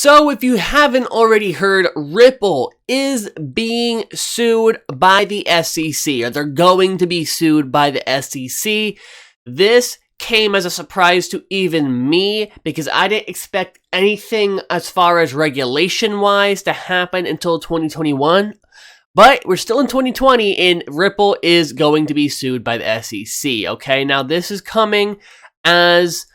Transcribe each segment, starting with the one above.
So if you haven't already heard, Ripple is being sued by the SEC, or they're going to be sued by the SEC. This came as a surprise to even me because I didn't expect anything as far as regulation-wise to happen until 2021. But we're still in 2020 and Ripple is going to be sued by the SEC, okay? Now this is coming as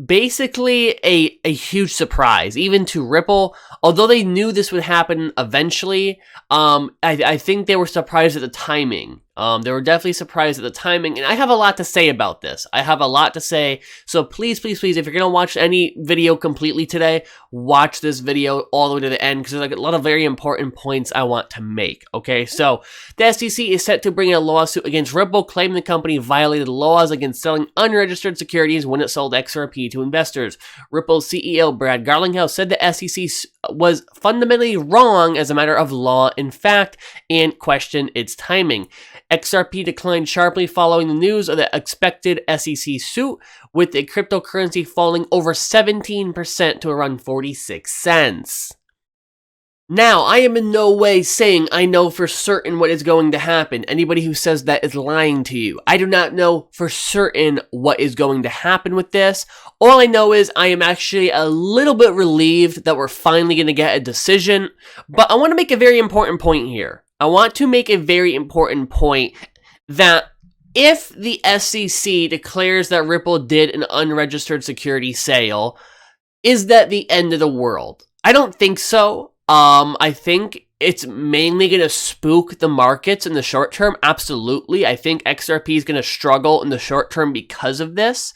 basically a huge surprise, even to Ripple. Although they knew this would happen eventually, I think they were surprised at the timing. They were definitely surprised at the timing, and I have a lot to say about this. I have a lot to say, so please, please, please, if you're going to watch any video completely today, watch this video all the way to the end, because there's like a lot of very important points I want to make, okay? So, the SEC is set to bring a lawsuit against Ripple, claiming the company violated laws against selling unregistered securities when it sold XRP to investors. Ripple's CEO, Brad Garlinghouse, said the SEC was fundamentally wrong as a matter of law and fact, and questioned its timing. XRP declined sharply following the news of the expected SEC suit, with the cryptocurrency falling over 17% to around 46 cents. Now, I am in no way saying I know for certain what is going to happen. Anybody who says that is lying to you. I do not know for certain what is going to happen with this. All I know is I am actually a little bit relieved that we're finally going to get a decision. But I want to make a very important point here. I want to make a very important point that if the SEC declares that Ripple did an unregistered security sale, is that the end of the world? I don't think so. I think it's mainly going to spook the markets in the short term. Absolutely. I think XRP is going to struggle in the short term because of this.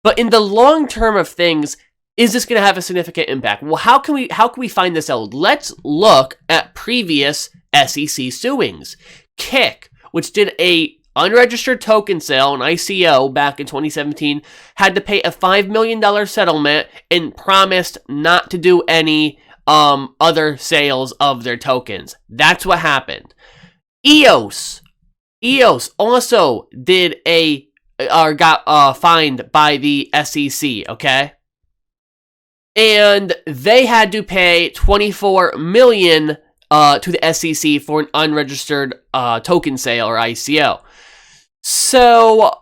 But in the long term of things, is this going to have a significant impact? Well, how can we find this out? Let's look at previous SEC suings. Kick, which did a unregistered token sale, an ICO, back in 2017, had to pay a $5 million settlement and promised not to do any other sales of their tokens. That's what happened. EOS also did got fined by the SEC, okay? And they had to pay $24 million to the SEC for an unregistered token sale or ICO. So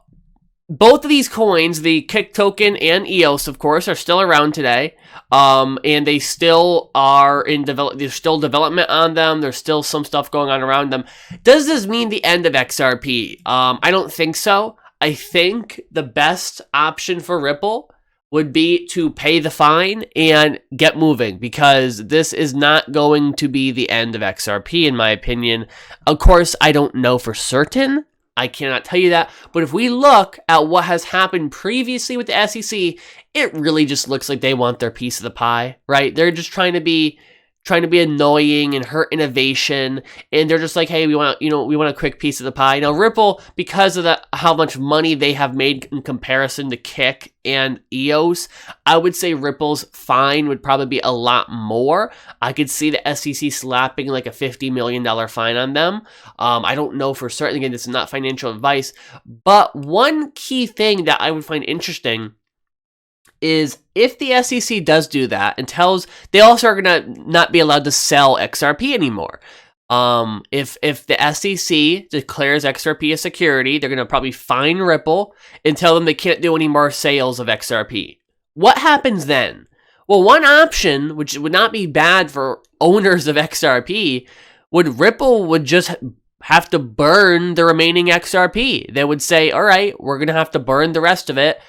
both of these coins, the Kick token and EOS, of course, are still around today. And they still are in there's still development on them. There's still some stuff going on around them. Does this mean the end of XRP? I don't think so. I think the best option for Ripple would be to pay the fine and get moving, because this is not going to be the end of XRP, in my opinion. Of course, I don't know for certain. I cannot tell you that. But if we look at what has happened previously with the SEC, it really just looks like they want their piece of the pie, right? They're just trying to be annoying and hurt innovation, and they're just like, hey, we want a quick piece of the pie. Now Ripple, because of how much money they have made in comparison to Kick and EOS, I would say Ripple's fine would probably be a lot more. I could see the SEC slapping like a $50 million fine on them. I don't know for certain. Again, this is not financial advice, but one key thing that I would find interesting is if the SEC does do that and they also are going to not be allowed to sell XRP anymore. If the SEC declares XRP a security, they're going to probably fine Ripple and tell them they can't do any more sales of XRP. What happens then? Well, one option, which would not be bad for owners of XRP, Ripple would just have to burn the remaining XRP. They would say, all right, we're going to have to burn the rest of it.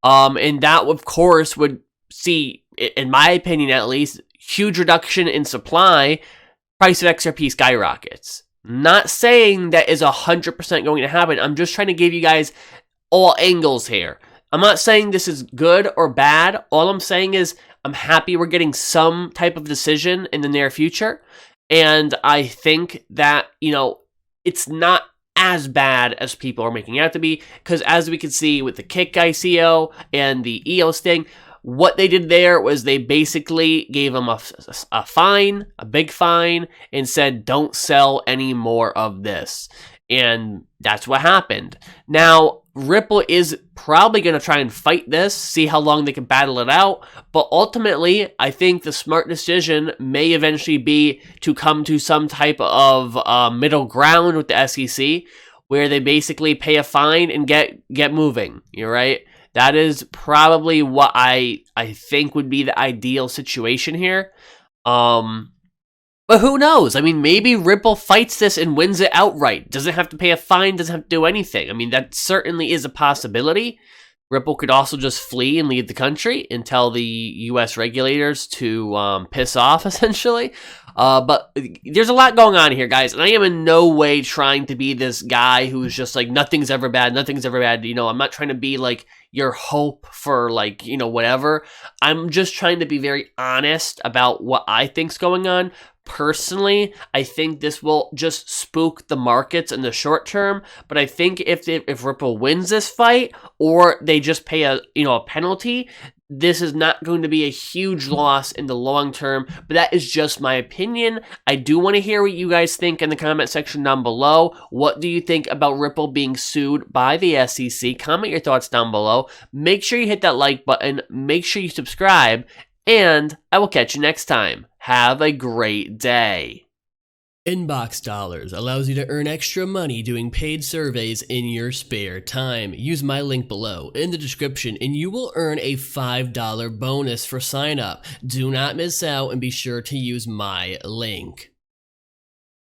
And that, of course, would see, in my opinion at least, huge reduction in supply. Price of XRP skyrockets. Not saying that is 100% going to happen. I'm just trying to give you guys all angles here. I'm not saying this is good or bad. All I'm saying is I'm happy we're getting some type of decision in the near future. And I think that, it's not as bad as people are making it out to be, because as we can see with the Kick ICO and the EOS thing, what they did there was they basically gave them a fine, a big fine, and said, don't sell any more of this. And that's what happened. Now, Ripple is probably going to try and fight this, see how long they can battle it out. But ultimately, I think the smart decision may eventually be to come to some type of middle ground with the SEC, where they basically pay a fine and get moving. You're right. That is probably what I think would be the ideal situation here. But who knows? I mean, maybe Ripple fights this and wins it outright. Doesn't have to pay a fine, doesn't have to do anything. I mean, that certainly is a possibility. Ripple could also just flee and leave the country and tell the US regulators to piss off, essentially. But there's a lot going on here, guys, and I am in no way trying to be this guy who's just like, nothing's ever bad, nothing's ever bad. You know, I'm not trying to be like your hope for like, you know, whatever. I'm just trying to be very honest about what I think's going on. Personally, I think this will just spook the markets in the short term, but I think if Ripple wins this fight, or they just pay a penalty, this is not going to be a huge loss in the long term. But that is just my opinion. I do want to hear what you guys think in the comment section down below. What do you think about Ripple being sued by the SEC? Comment your thoughts down below. Make sure you hit that like button. Make sure you subscribe, and I will catch you next time. Have a great day. Inbox Dollars allows you to earn extra money doing paid surveys in your spare time. Use my link below in the description and you will earn a $5 bonus for sign up. Do not miss out and be sure to use my link.